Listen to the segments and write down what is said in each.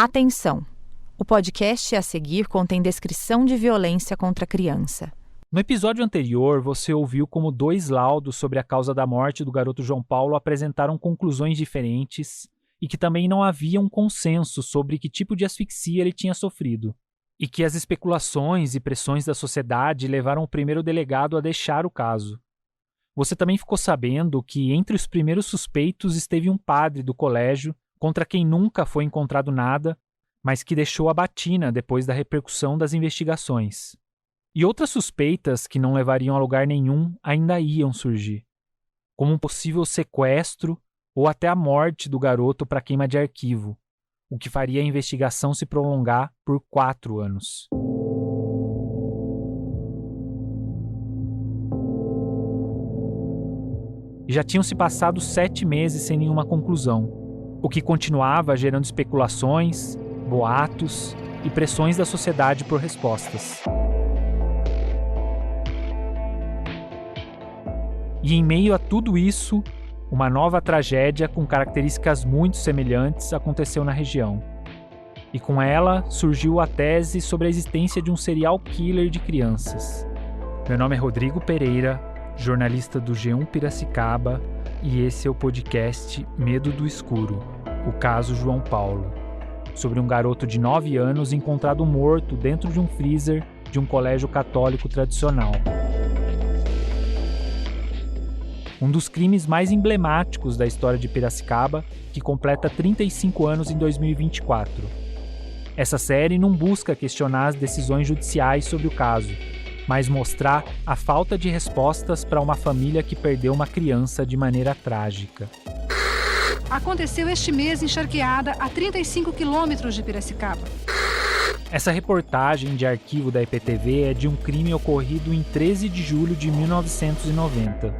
Atenção! O podcast a seguir contém descrição de violência contra a criança. No episódio anterior, você ouviu como 2 laudos sobre a causa da morte do garoto João Paulo apresentaram conclusões diferentes e que também não havia um consenso sobre que tipo de asfixia ele tinha sofrido. E que as especulações e pressões da sociedade levaram o primeiro delegado a deixar o caso. Você também ficou sabendo que entre os primeiros suspeitos esteve um padre do colégio contra quem nunca foi encontrado nada, mas que deixou a batina depois da repercussão das investigações. E outras suspeitas que não levariam a lugar nenhum ainda iam surgir, como um possível sequestro ou até a morte do garoto para queima de arquivo, o que faria a investigação se prolongar por 4 anos. E já tinham se passado 7 meses sem nenhuma conclusão, o que continuava gerando especulações, boatos e pressões da sociedade por respostas. E em meio a tudo isso, uma nova tragédia com características muito semelhantes aconteceu na região. E com ela surgiu a tese sobre a existência de um serial killer de crianças. Meu nome é Rodrigo Pereira, jornalista do G1 Piracicaba, e esse é o podcast Medo do Escuro, o caso João Paulo, sobre um garoto de 9 anos encontrado morto dentro de um freezer de um colégio católico tradicional. Um dos crimes mais emblemáticos da história de Piracicaba, que completa 35 anos em 2024. Essa série não busca questionar as decisões judiciais sobre o caso, mas mostrar a falta de respostas para uma família que perdeu uma criança de maneira trágica. Aconteceu este mês em Charqueada, a 35 quilômetros de Piracicaba. Essa reportagem de arquivo da IPTV é de um crime ocorrido em 13 de julho de 1990.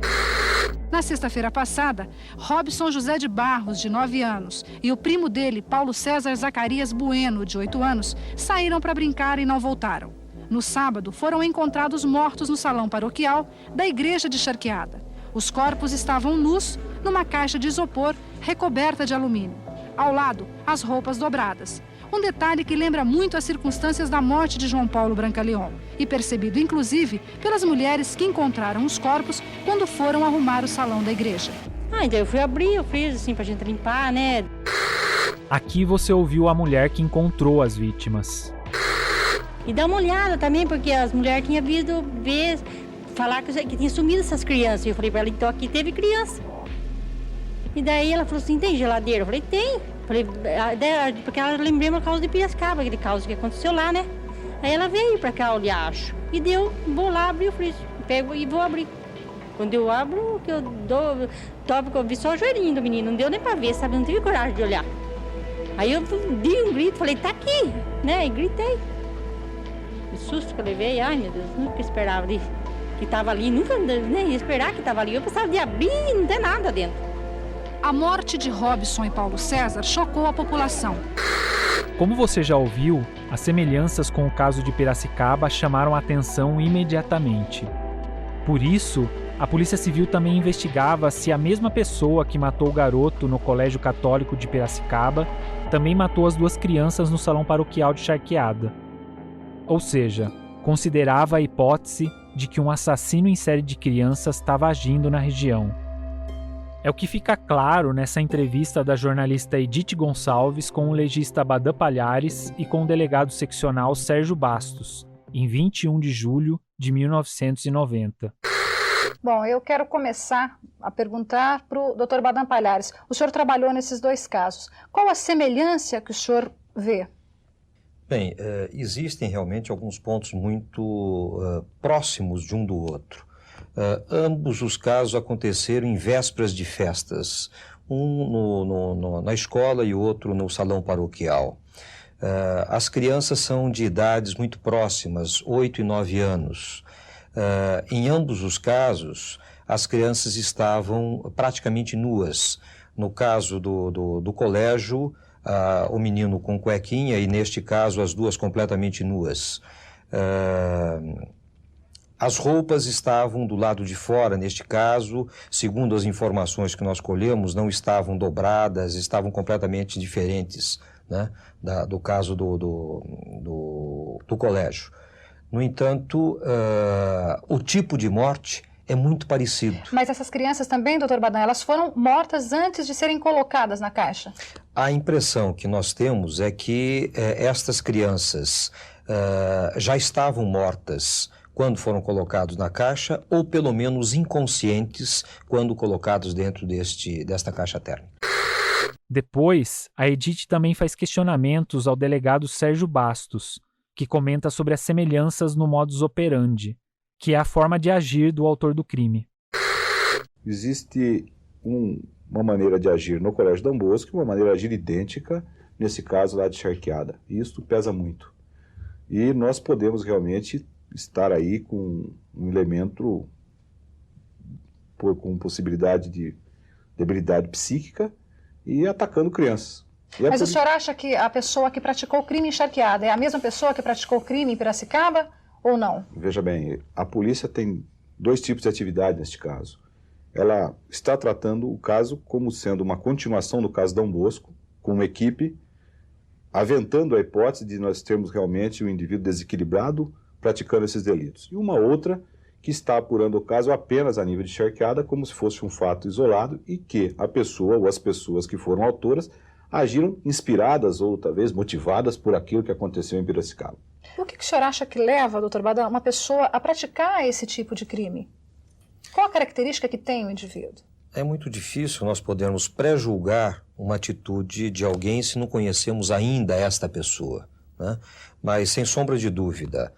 Na sexta-feira passada, Robson José de Barros, de 9 anos, e o primo dele, Paulo César Zacarias Bueno, de 8 anos, saíram para brincar e não voltaram. No sábado, foram encontrados mortos no salão paroquial da igreja de Charqueada. Os corpos estavam nus, numa caixa de isopor recoberta de alumínio. Ao lado, as roupas dobradas. Um detalhe que lembra muito as circunstâncias da morte de João Paulo Brancaleon e percebido, inclusive, pelas mulheres que encontraram os corpos quando foram arrumar o salão da igreja. Então eu fui abrir o freezer assim pra gente limpar, né? Aqui você ouviu a mulher que encontrou as vítimas. E dá uma olhada também, porque as mulheres tinham visto falar que tinha sumido essas crianças. E eu falei pra ela, então aqui teve criança. E daí ela falou assim, tem geladeira? Eu falei, tem. Falei, porque ela lembrei uma causa de Piracicaba, aquele caso que aconteceu lá, né? Aí ela veio pra cá olhar, acho. E vou lá abrir o freezer. Pego e vou abrir. Quando eu abro, que eu dou, topo, eu vi só o joelhinho do menino. Não deu nem pra ver, sabe? Não tive coragem de olhar. Aí eu dei um grito, falei, tá aqui, né? E gritei. Que susto que eu levei, ai meu Deus, nunca esperava que tava ali, nunca nem ia esperar que tava ali. Eu pensava de abrir e não ter nada dentro. A morte de Robson e Paulo César chocou a população. Como você já ouviu, as semelhanças com o caso de Piracicaba chamaram a atenção imediatamente. Por isso, a Polícia Civil também investigava se a mesma pessoa que matou o garoto no Colégio Católico de Piracicaba também matou as 2 crianças no Salão Paroquial de Charqueada. Ou seja, considerava a hipótese de que um assassino em série de crianças estava agindo na região. É o que fica claro nessa entrevista da jornalista Edith Gonçalves com o legista Badan Palhares e com o delegado seccional Sérgio Bastos, em 21 de julho de 1990. Bom, eu quero começar a perguntar para o Dr. Badan Palhares. O senhor trabalhou nesses 2 casos. Qual a semelhança que o senhor vê? Bem, existem realmente alguns pontos muito próximos de um do outro. Ambos os casos aconteceram em vésperas de festas, um na escola e o outro no salão paroquial. As crianças são de idades muito próximas, 8 e 9 anos. Em ambos os casos, as crianças estavam praticamente nuas. No caso do colégio, o menino com cuequinha e, neste caso, as 2 completamente nuas. As roupas estavam do lado de fora, neste caso, segundo as informações que nós colhemos, não estavam dobradas, estavam completamente diferentes né, do caso do colégio. No entanto, o tipo de morte é muito parecido. Mas essas crianças também, doutor Badan, elas foram mortas antes de serem colocadas na caixa? A impressão que nós temos é que estas crianças já estavam mortas quando foram colocados na caixa, ou pelo menos inconscientes quando colocados dentro desta caixa térmica. Depois, a Edith também faz questionamentos ao delegado Sérgio Bastos, que comenta sobre as semelhanças no modus operandi, que é a forma de agir do autor do crime. Existe uma maneira de agir no Colégio Dom Bosco e uma maneira de agir idêntica, nesse caso lá de Charqueada. E isso pesa muito. E nós podemos realmente estar aí com um elemento com possibilidade de debilidade psíquica e atacando crianças. Mas o senhor acha que a pessoa que praticou o crime em Charqueada é a mesma pessoa que praticou o crime em Piracicaba ou não? Veja bem, a polícia tem 2 tipos de atividade neste caso. Ela está tratando o caso como sendo uma continuação do caso Dom Bosco, com uma equipe aventando a hipótese de nós termos realmente um indivíduo desequilibrado praticando esses delitos. E uma outra que está apurando o caso apenas a nível de Charqueada, como se fosse um fato isolado e que a pessoa ou as pessoas que foram autoras agiram inspiradas ou talvez motivadas por aquilo que aconteceu em Piracicaba. O que o senhor acha que leva, doutor Badan, uma pessoa a praticar esse tipo de crime? Qual a característica que tem o indivíduo? É muito difícil nós podermos pré-julgar uma atitude de alguém se não conhecemos ainda esta pessoa, né? Mas, sem sombra de dúvida,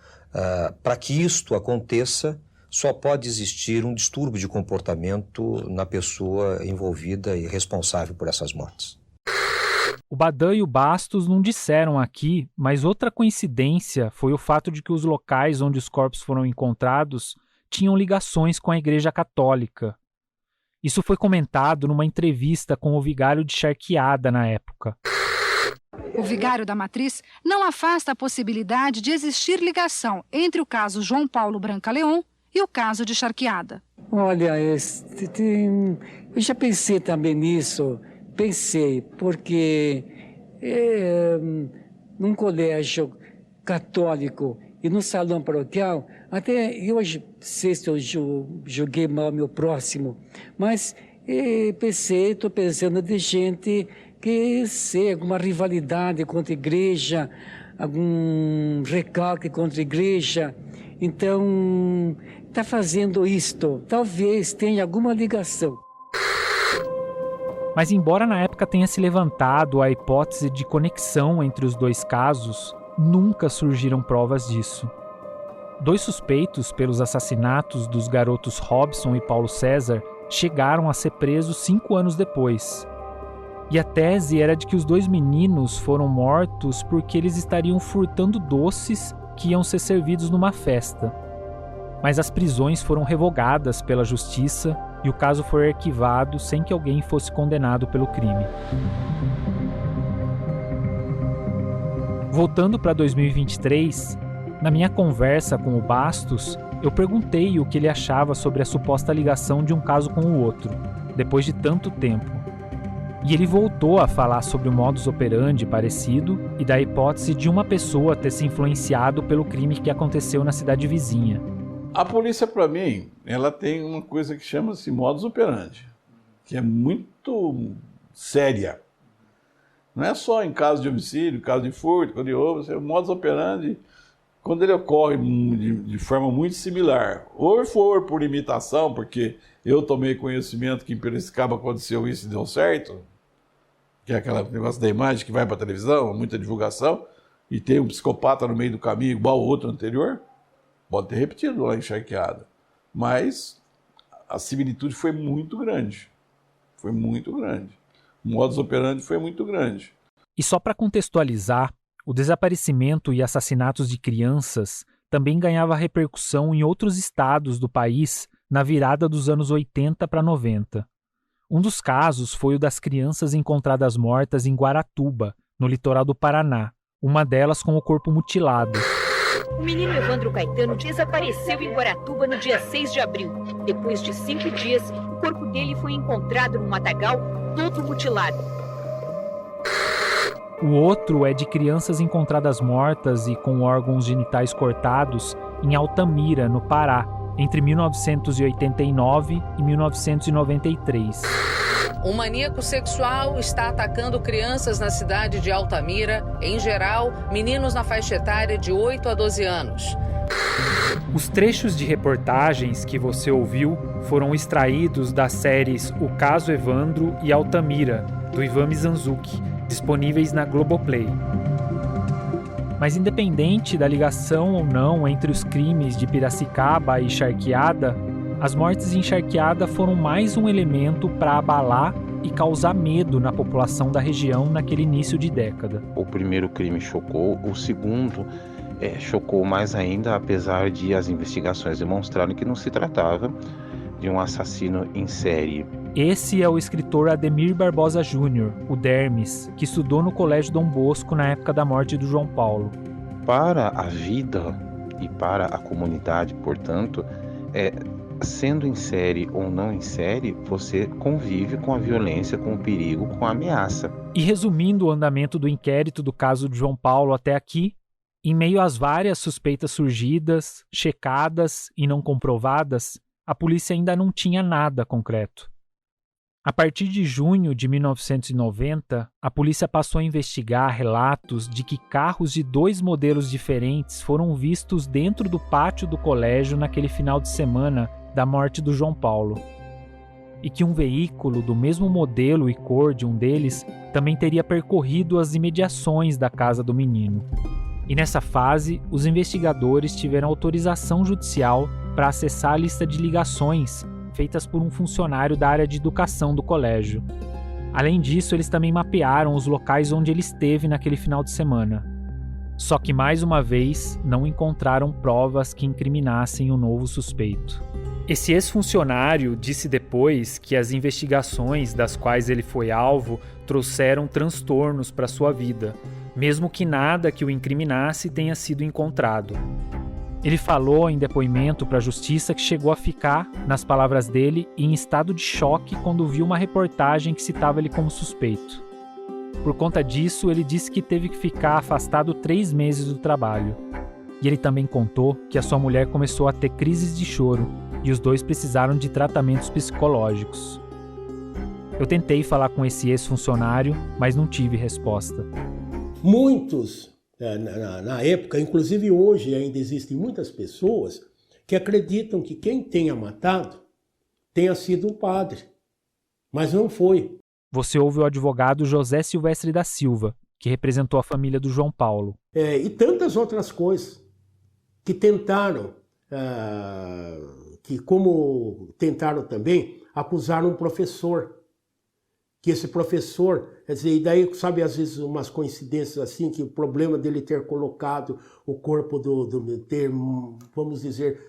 para que isto aconteça, só pode existir um distúrbio de comportamento na pessoa envolvida e responsável por essas mortes. O Badan e o Bastos não disseram aqui, mas outra coincidência foi o fato de que os locais onde os corpos foram encontrados tinham ligações com a Igreja Católica. Isso foi comentado numa entrevista com o vigário de Charqueada na época. O vigário da Matriz não afasta a possibilidade de existir ligação entre o caso João Paulo Brancaleon e o caso de Charqueada. Olha, eu já pensei também nisso, porque num colégio católico e no salão paroquial, até eu sei se eu julguei mal meu próximo, mas estou pensando de gente que sei, alguma rivalidade contra a igreja, algum recalque contra a igreja, então está fazendo isto, talvez tenha alguma ligação. Mas embora na época tenha se levantado a hipótese de conexão entre os 2 casos, nunca surgiram provas disso. 2 suspeitos pelos assassinatos dos garotos Robson e Paulo César chegaram a ser presos 5 anos depois. E a tese era de que os 2 meninos foram mortos porque eles estariam furtando doces que iam ser servidos numa festa. Mas as prisões foram revogadas pela justiça e o caso foi arquivado sem que alguém fosse condenado pelo crime. Voltando para 2023, na minha conversa com o Bastos, eu perguntei o que ele achava sobre a suposta ligação de um caso com o outro, depois de tanto tempo. E ele voltou a falar sobre o modus operandi parecido e da hipótese de uma pessoa ter se influenciado pelo crime que aconteceu na cidade vizinha. A polícia, para mim, ela tem uma coisa que chama-se modus operandi, que é muito séria. Não é só em caso de homicídio, caso de furto, caso de roubo, o modus operandi, quando ele ocorre de forma muito similar, ou for por imitação, porque eu tomei conhecimento que em Piracicaba aconteceu isso e deu certo, que é aquele negócio da imagem que vai para a televisão, muita divulgação, e tem um psicopata no meio do caminho igual ao outro anterior, pode ter repetido lá em Charqueada. Mas a similitude foi muito grande. Foi muito grande. O modus operandi foi muito grande. E só para contextualizar, o desaparecimento e assassinatos de crianças também ganhava repercussão em outros estados do país na virada dos anos 80 para 90. Um dos casos foi o das crianças encontradas mortas em Guaratuba, no litoral do Paraná, uma delas com o corpo mutilado. O menino Evandro Caetano desapareceu em Guaratuba no dia 6 de abril. Depois de 5 dias, o corpo dele foi encontrado num matagal, todo mutilado. O outro é de crianças encontradas mortas e com órgãos genitais cortados em Altamira, no Pará, entre 1989 e 1993. Um maníaco sexual está atacando crianças na cidade de Altamira, em geral, meninos na faixa etária de 8 a 12 anos. Os trechos de reportagens que você ouviu foram extraídos das séries O Caso Evandro e Altamira, do Ivan Mizanzuki, disponíveis na Globoplay. Mas independente da ligação ou não entre os crimes de Piracicaba e Charqueada, as mortes em Charqueada foram mais um elemento para abalar e causar medo na população da região naquele início de década. O primeiro crime chocou, o segundo chocou mais ainda, apesar de as investigações demonstrarem que não se tratava de um assassino em série. Esse é o escritor Ademir Barbosa Júnior, o Dermes, que estudou no Colégio Dom Bosco na época da morte do João Paulo. Para a vida e para a comunidade, portanto, sendo em série ou não em série, você convive com a violência, com o perigo, com a ameaça. E resumindo o andamento do inquérito do caso de João Paulo até aqui, em meio às várias suspeitas surgidas, checadas e não comprovadas, a polícia ainda não tinha nada concreto. A partir de junho de 1990, a polícia passou a investigar relatos de que carros de 2 modelos diferentes foram vistos dentro do pátio do colégio naquele final de semana da morte do João Paulo. E que um veículo do mesmo modelo e cor de um deles também teria percorrido as imediações da casa do menino. E nessa fase, os investigadores tiveram autorização judicial para acessar a lista de ligações feitas por um funcionário da área de educação do colégio. Além disso, eles também mapearam os locais onde ele esteve naquele final de semana. Só que, mais uma vez, não encontraram provas que incriminassem o novo suspeito. Esse ex-funcionário disse depois que as investigações das quais ele foi alvo trouxeram transtornos para sua vida, mesmo que nada que o incriminasse tenha sido encontrado. Ele falou em depoimento para a justiça que chegou a ficar, nas palavras dele, em estado de choque quando viu uma reportagem que citava ele como suspeito. Por conta disso, ele disse que teve que ficar afastado 3 meses do trabalho. E ele também contou que a sua mulher começou a ter crises de choro e os dois precisaram de tratamentos psicológicos. Eu tentei falar com esse ex-funcionário, mas não tive resposta. Muitos, na época, inclusive hoje ainda existem muitas pessoas que acreditam que quem tenha matado tenha sido um padre, mas não foi. Você ouve o advogado José Silvestre da Silva, que representou a família do João Paulo. E tantas outras coisas que tentaram, como tentaram também acusar um professor. Que esse professor, quer dizer, e daí, sabe, às vezes umas coincidências assim, que o problema dele ter colocado o corpo ter, vamos dizer,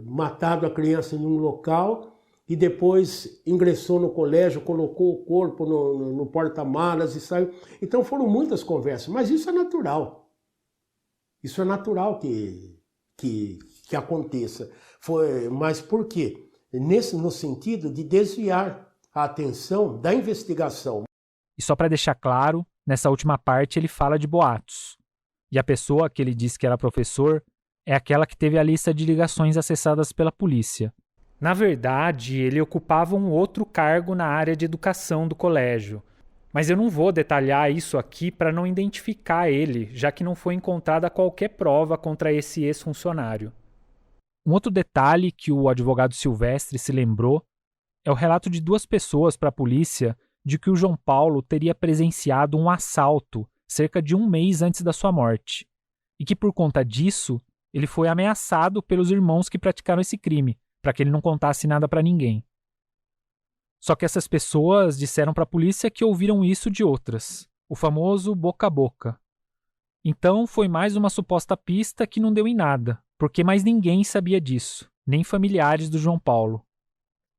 matado a criança em um local e depois ingressou no colégio, colocou o corpo no porta-malas e saiu. Então foram muitas conversas, mas isso é natural. Isso é natural que aconteça. Mas por quê? No sentido de desviar a atenção da investigação. E só para deixar claro, nessa última parte ele fala de boatos. E a pessoa que ele disse que era professor é aquela que teve a lista de ligações acessadas pela polícia. Na verdade, ele ocupava um outro cargo na área de educação do colégio. Mas eu não vou detalhar isso aqui para não identificar ele, já que não foi encontrada qualquer prova contra esse ex-funcionário. Um outro detalhe que o advogado Silvestre se lembrou é o relato de 2 pessoas para a polícia de que o João Paulo teria presenciado um assalto cerca de 1 mês antes da sua morte, e que por conta disso ele foi ameaçado pelos irmãos que praticaram esse crime, para que ele não contasse nada para ninguém. Só que essas pessoas disseram para a polícia que ouviram isso de outras, o famoso boca a boca. Então foi mais uma suposta pista que não deu em nada, porque mais ninguém sabia disso, nem familiares do João Paulo.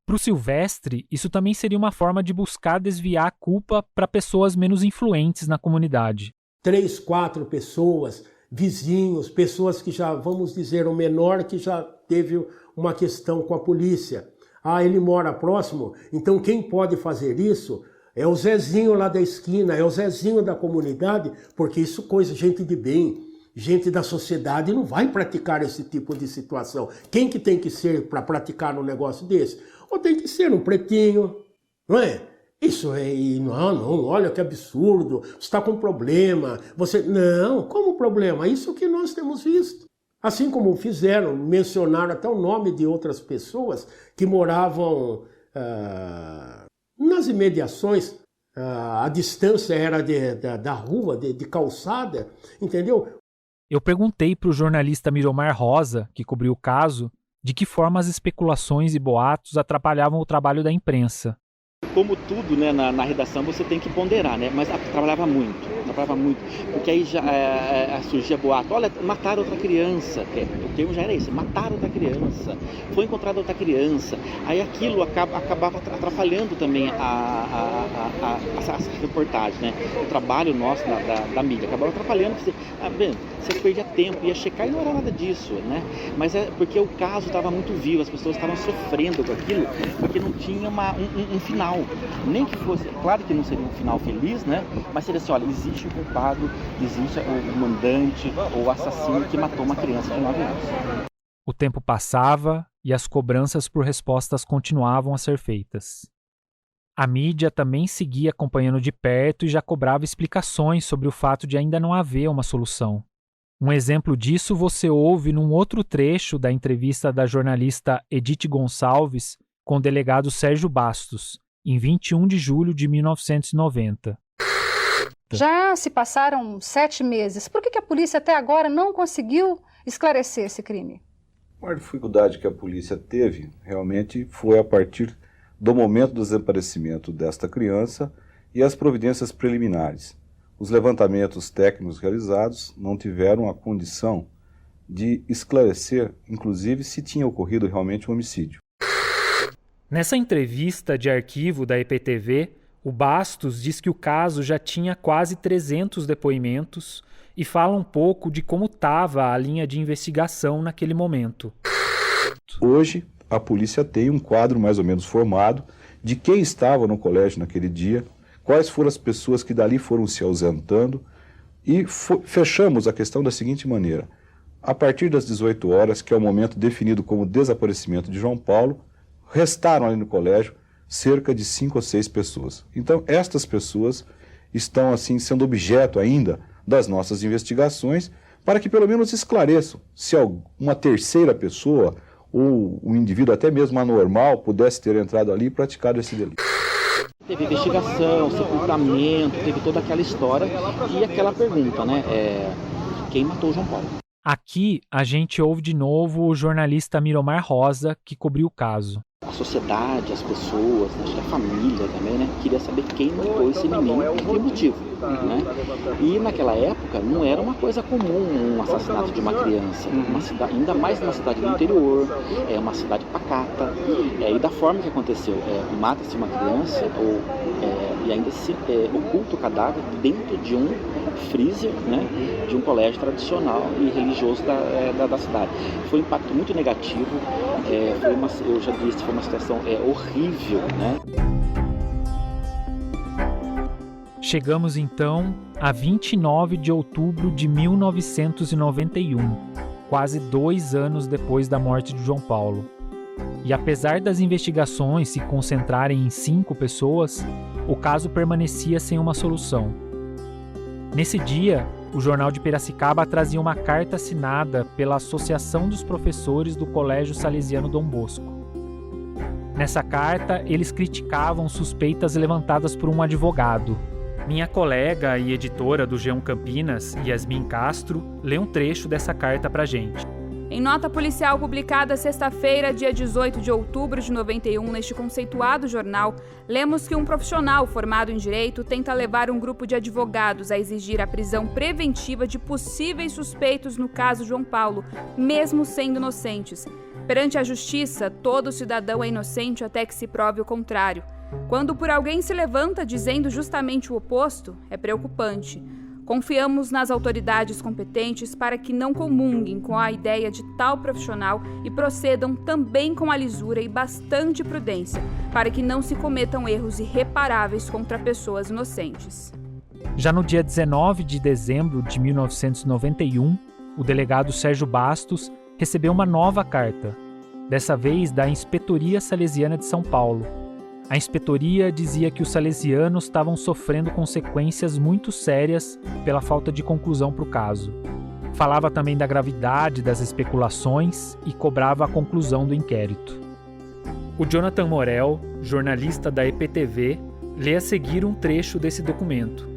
Para o Silvestre, isso também seria uma forma de buscar desviar a culpa para pessoas menos influentes na comunidade. 3, 4 pessoas, vizinhos, pessoas que já, vamos dizer, o menor que já teve uma questão com a polícia. Ele mora próximo, então quem pode fazer isso é o Zezinho lá da esquina, é o Zezinho da comunidade, porque isso coisa, gente de bem, gente da sociedade não vai praticar esse tipo de situação. Quem que tem que ser para praticar um negócio desse? Ou tem que ser um pretinho, não é? Isso é, não, olha que absurdo, você está com problema, não, como problema? Isso que nós temos visto. Assim como fizeram, mencionaram até o nome de outras pessoas que moravam nas imediações, a distância era da rua, de calçada, entendeu? Eu perguntei para o jornalista Miromar Rosa, que cobriu o caso, de que forma as especulações e boatos atrapalhavam o trabalho da imprensa. Como tudo, né, na redação você tem que ponderar, né? Mas trabalhava muito, porque aí já surgia boato, olha, mataram outra criança, o termo já era esse, mataram outra criança, foi encontrada outra criança, aí aquilo acabava atrapalhando também a reportagem, né? O trabalho nosso da mídia, acabava atrapalhando, você perdia tempo, ia checar e não era nada disso, né? Mas é porque o caso estava muito vivo, as pessoas estavam sofrendo com aquilo, porque não tinha um final. Nem que fosse, claro que não seria um final feliz, né? Mas seria assim, olha, existe o culpado, existe o mandante ou o assassino que matou uma criança de 9 anos. O tempo passava e as cobranças por respostas continuavam a ser feitas. A mídia também seguia acompanhando de perto e já cobrava explicações sobre o fato de ainda não haver uma solução. Um exemplo disso você ouve num outro trecho da entrevista da jornalista Edith Gonçalves com o delegado Sérgio Bastos, em 21 de julho de 1990. Já se passaram 7 meses. Por que a polícia até agora não conseguiu esclarecer esse crime? A maior dificuldade que a polícia teve realmente foi a partir do momento do desaparecimento desta criança e as providências preliminares. Os levantamentos técnicos realizados não tiveram a condição de esclarecer, inclusive, se tinha ocorrido realmente um homicídio. Nessa entrevista de arquivo da EPTV, o Bastos diz que o caso já tinha quase 300 depoimentos e fala um pouco de como estava a linha de investigação naquele momento. Hoje, a polícia tem um quadro mais ou menos formado de quem estava no colégio naquele dia, quais foram as pessoas que dali foram se ausentando e fechamos a questão da seguinte maneira. A partir das 18 horas, que é o momento definido como desaparecimento de João Paulo, restaram ali no colégio cerca de 5 ou 6 pessoas. Então, estas pessoas estão, assim, sendo objeto ainda das nossas investigações para que pelo menos esclareçam se uma terceira pessoa ou um indivíduo até mesmo anormal pudesse ter entrado ali e praticado esse delito. Teve investigação, sepultamento, teve toda aquela história e aquela pergunta, né? Quem matou João Paulo? Aqui a gente ouve de novo o jornalista Miromar Rosa, que cobriu o caso. A sociedade, as pessoas, acho que a família também, né? Queria saber quem matou esse menino e que motivo, né? E naquela época não era uma coisa comum um assassinato de uma criança. Uma cidade, ainda mais numa cidade do interior, uma cidade pacata. E da forma que aconteceu, mata-se uma criança e ainda se oculta o cadáver dentro de um freezer, né? De um colégio tradicional e religioso da cidade. Foi um impacto muito negativo, eu já disse, foi uma situação horrível, né? Chegamos então a 29 de outubro de 1991, quase 2 anos depois da morte de João Paulo. E apesar das investigações se concentrarem em 5 pessoas, o caso permanecia sem uma solução. Nesse dia, o Jornal de Piracicaba trazia uma carta assinada pela Associação dos Professores do Colégio Salesiano Dom Bosco. Nessa carta, eles criticavam suspeitas levantadas por um advogado. Minha colega e editora do G1 Campinas, Yasmin Castro, lê um trecho dessa carta pra gente. Em nota policial publicada sexta-feira, dia 18 de outubro de 91, neste conceituado jornal, lemos que um profissional formado em direito tenta levar um grupo de advogados a exigir a prisão preventiva de possíveis suspeitos no caso João Paulo, mesmo sendo inocentes. Perante a justiça, todo cidadão é inocente até que se prove o contrário. Quando por alguém se levanta dizendo justamente o oposto, é preocupante. Confiamos nas autoridades competentes para que não comunguem com a ideia de tal profissional e procedam também com a lisura e bastante prudência, para que não se cometam erros irreparáveis contra pessoas inocentes. Já no dia 19 de dezembro de 1991, o delegado Sérgio Bastos recebeu uma nova carta, dessa vez da Inspetoria Salesiana de São Paulo. A inspetoria dizia que os salesianos estavam sofrendo consequências muito sérias pela falta de conclusão para o caso. Falava também da gravidade das especulações e cobrava a conclusão do inquérito. O Jonathan Morel, jornalista da EPTV, lê a seguir um trecho desse documento.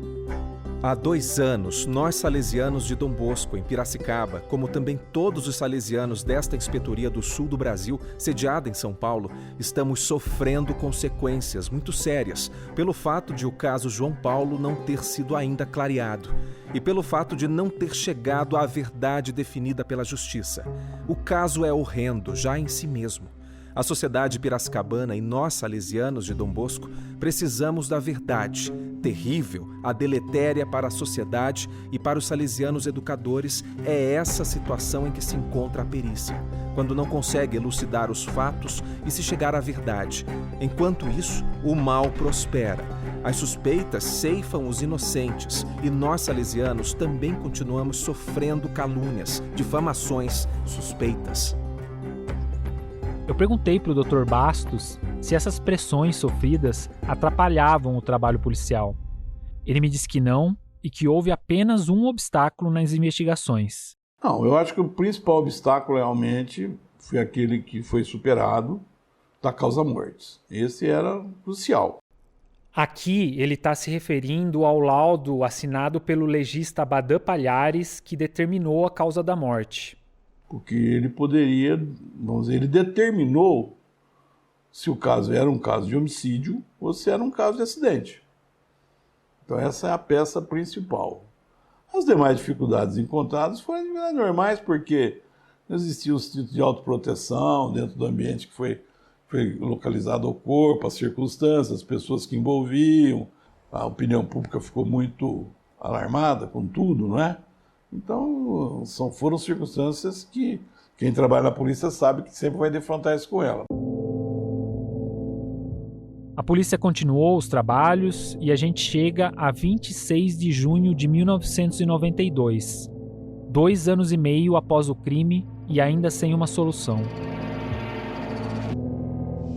Há 2 anos, nós salesianos de Dom Bosco, em Piracicaba, como também todos os salesianos desta Inspetoria do Sul do Brasil, sediada em São Paulo, estamos sofrendo consequências muito sérias pelo fato de o caso João Paulo não ter sido ainda clareado e pelo fato de não ter chegado à verdade definida pela Justiça. O caso é horrendo já em si mesmo. A sociedade piracicabana e nós, salesianos de Dom Bosco, precisamos da verdade, terrível, a deletéria para a sociedade e para os salesianos educadores. É essa situação em que se encontra a perícia, quando não consegue elucidar os fatos e se chegar à verdade. Enquanto isso, o mal prospera. As suspeitas ceifam os inocentes e nós, salesianos, também continuamos sofrendo calúnias, difamações, suspeitas. Eu perguntei para o Dr. Bastos se essas pressões sofridas atrapalhavam o trabalho policial. Ele me disse que não e que houve apenas um obstáculo nas investigações. Não, eu acho que o principal obstáculo realmente foi aquele que foi superado da causa-mortes. Esse era crucial. Aqui ele está se referindo ao laudo assinado pelo legista Badan Palhares que determinou a causa da morte. Porque ele poderia, vamos dizer, ele determinou se o caso era um caso de homicídio ou se era um caso de acidente. Então essa é a peça principal. As demais dificuldades encontradas foram normais, porque não existia o instinto de autoproteção dentro do ambiente que foi localizado o corpo, as circunstâncias, as pessoas que envolviam, a opinião pública ficou muito alarmada com tudo, não é? Então, foram circunstâncias que quem trabalha na polícia sabe que sempre vai defrontar isso com ela. A polícia continuou os trabalhos e a gente chega a 26 de junho de 1992, 2 anos e meio após o crime e ainda sem uma solução.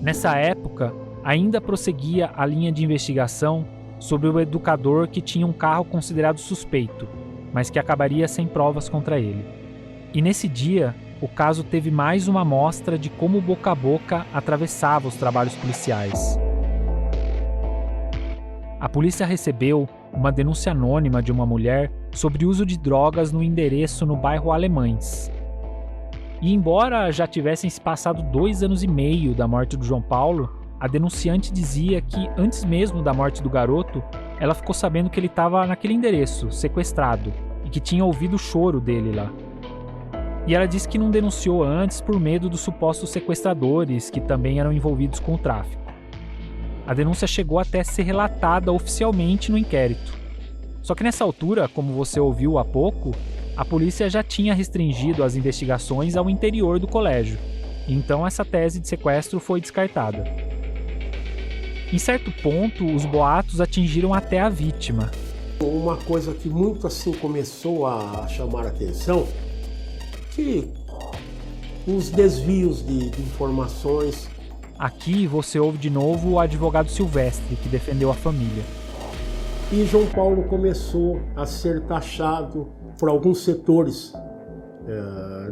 Nessa época, ainda prosseguia a linha de investigação sobre o educador que tinha um carro considerado suspeito, mas que acabaria sem provas contra ele. E nesse dia, o caso teve mais uma amostra de como o boca a boca atravessava os trabalhos policiais. A polícia recebeu uma denúncia anônima de uma mulher sobre uso de drogas no endereço no bairro Alemães. E embora já tivessem se passado 2 anos e meio da morte do João Paulo, a denunciante dizia que antes mesmo da morte do garoto, ela ficou sabendo que ele estava naquele endereço, sequestrado, e que tinha ouvido o choro dele lá. E ela disse que não denunciou antes por medo dos supostos sequestradores que também eram envolvidos com o tráfico. A denúncia chegou até a ser relatada oficialmente no inquérito. Só que nessa altura, como você ouviu há pouco, a polícia já tinha restringido as investigações ao interior do colégio. Então essa tese de sequestro foi descartada. Em certo ponto, os boatos atingiram até a vítima. Uma coisa que muito assim começou a chamar a atenção, que os desvios de informações. Aqui você ouve de novo o advogado Silvestre, que defendeu a família. E João Paulo começou a ser taxado por alguns setores,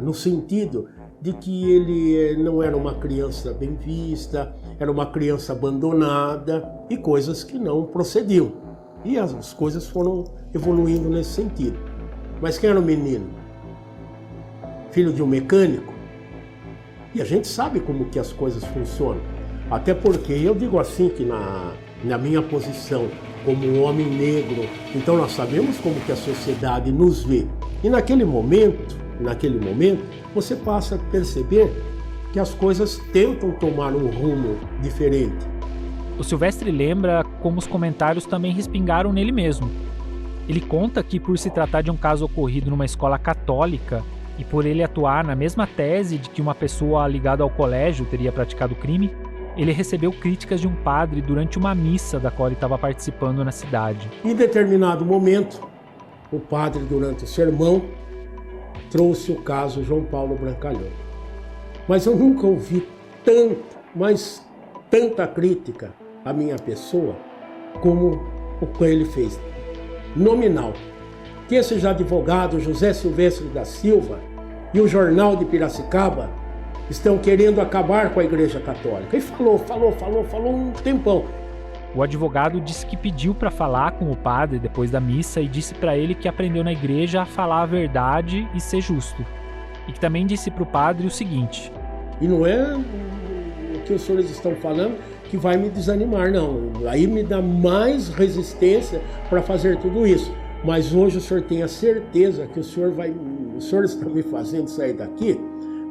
no sentido de que ele não era uma criança bem vista, era uma criança abandonada e coisas que não procediam. E as coisas foram evoluindo nesse sentido. Mas quem era o menino? Filho de um mecânico? E a gente sabe como que as coisas funcionam. Até porque eu digo assim que na minha posição como um homem negro, então nós sabemos como que a sociedade nos vê. E naquele momento, você passa a perceber que as coisas tentam tomar um rumo diferente. O Silvestre lembra como os comentários também respingaram nele mesmo. Ele conta que, por se tratar de um caso ocorrido numa escola católica e por ele atuar na mesma tese de que uma pessoa ligada ao colégio teria praticado o crime, ele recebeu críticas de um padre durante uma missa da qual ele estava participando na cidade. Em determinado momento, o padre, durante o sermão, trouxe o caso João Paulo Brancalhão. Mas eu nunca ouvi tanta crítica à minha pessoa como o que ele fez. Nominal. Que esses advogados, José Silvestre da Silva e o Jornal de Piracicaba, estão querendo acabar com a Igreja Católica. E falou um tempão. O advogado disse que pediu para falar com o padre depois da missa e disse para ele que aprendeu na igreja a falar a verdade e ser justo. E que também disse para o padre o seguinte: e não é o que os senhores estão falando que vai me desanimar, não. Aí me dá mais resistência para fazer tudo isso. Mas hoje o senhor tem a certeza que o senhor está me fazendo sair daqui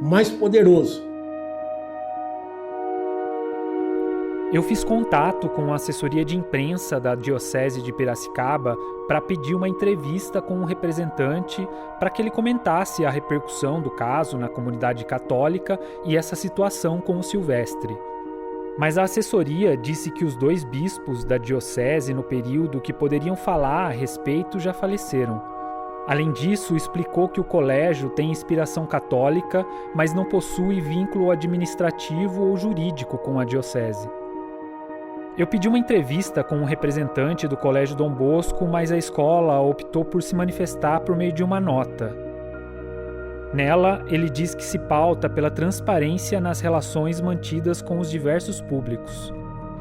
mais poderoso. Eu fiz contato com a assessoria de imprensa da Diocese de Piracicaba para pedir uma entrevista com um representante para que ele comentasse a repercussão do caso na comunidade católica e essa situação com o Silvestre. Mas a assessoria disse que os 2 bispos da diocese no período que poderiam falar a respeito já faleceram. Além disso, explicou que o colégio tem inspiração católica, mas não possui vínculo administrativo ou jurídico com a diocese. Eu pedi uma entrevista com um representante do Colégio Dom Bosco, mas a escola optou por se manifestar por meio de uma nota. Nela, ele diz que se pauta pela transparência nas relações mantidas com os diversos públicos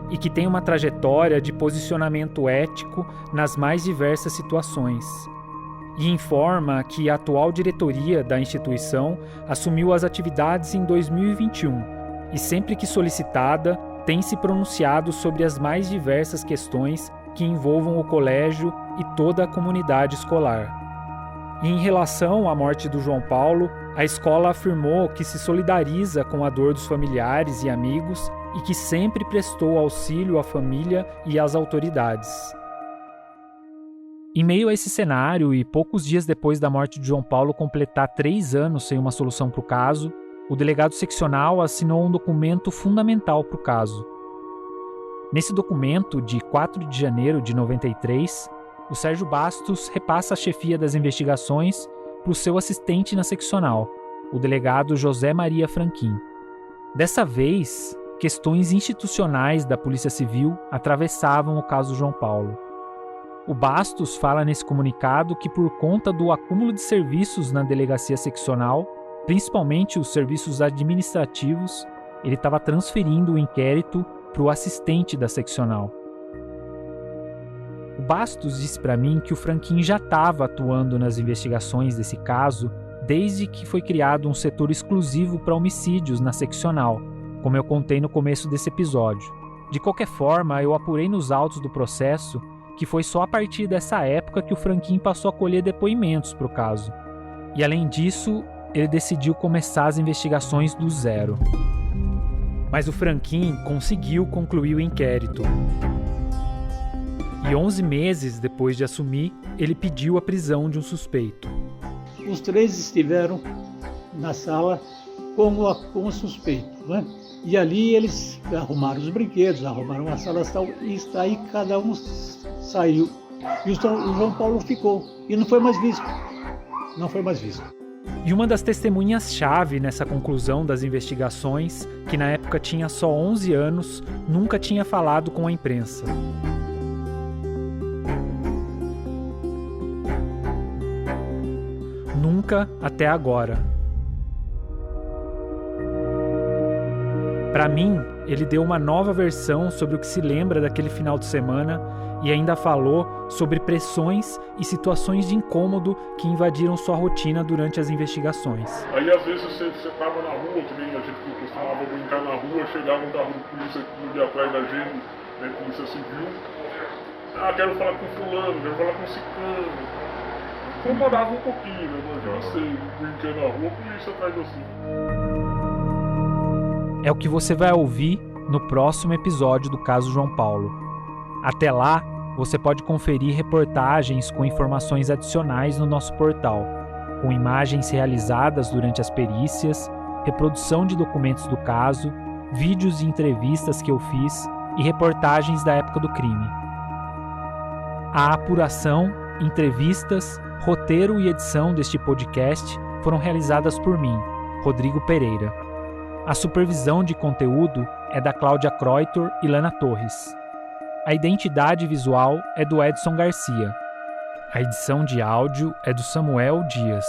e que tem uma trajetória de posicionamento ético nas mais diversas situações. E informa que a atual diretoria da instituição assumiu as atividades em 2021 e, sempre que solicitada, tem se pronunciado sobre as mais diversas questões que envolvam o colégio e toda a comunidade escolar. E em relação à morte do João Paulo, a escola afirmou que se solidariza com a dor dos familiares e amigos e que sempre prestou auxílio à família e às autoridades. Em meio a esse cenário e poucos dias depois da morte de João Paulo completar 3 anos sem uma solução para o caso, o delegado seccional assinou um documento fundamental para o caso. Nesse documento, de 4 de janeiro de 93, o Sérgio Bastos repassa a chefia das investigações para o seu assistente na seccional, o delegado José Maria Franquim. Dessa vez, questões institucionais da Polícia Civil atravessavam o caso João Paulo. O Bastos fala nesse comunicado que, por conta do acúmulo de serviços na delegacia seccional, principalmente os serviços administrativos, ele estava transferindo o inquérito para o assistente da seccional. O Bastos disse para mim que o Franquim já estava atuando nas investigações desse caso desde que foi criado um setor exclusivo para homicídios na seccional, como eu contei no começo desse episódio. De qualquer forma, eu apurei nos autos do processo que foi só a partir dessa época que o Franquim passou a colher depoimentos para o caso. E além disso, ele decidiu começar as investigações do zero. Mas o Franquim conseguiu concluir o inquérito. E 11 meses depois de assumir, ele pediu a prisão de um suspeito. Os 3 estiveram na sala com o suspeito, né? E ali eles arrumaram os brinquedos, arrumaram as salas tal, e aí cada um saiu. E o João Paulo ficou e não foi mais visto. Não foi mais visto. E uma das testemunhas-chave nessa conclusão das investigações, que na época tinha só 11 anos, nunca tinha falado com a imprensa. Nunca até agora. Para mim, ele deu uma nova versão sobre o que se lembra daquele final de semana e ainda falou sobre pressões e situações de incômodo que invadiram sua rotina durante as investigações. Aí às vezes você estava na rua, que nem a gente costumava brincar na rua, chegava um carro de polícia que ia atrás da gente, né, polícia civil. Ah, quero falar com fulano, quero falar com ciclano. Incomodava um pouquinho, né, mas você brincando na rua, a polícia atrás de você. É o que você vai ouvir no próximo episódio do caso João Paulo. Até lá, você pode conferir reportagens com informações adicionais no nosso portal, com imagens realizadas durante as perícias, reprodução de documentos do caso, vídeos e entrevistas que eu fiz e reportagens da época do crime. A apuração, entrevistas, roteiro e edição deste podcast foram realizadas por mim, Rodrigo Pereira. A supervisão de conteúdo é da Cláudia Croitor e Lana Torres. A identidade visual é do Edson Garcia. A edição de áudio é do Samuel Dias.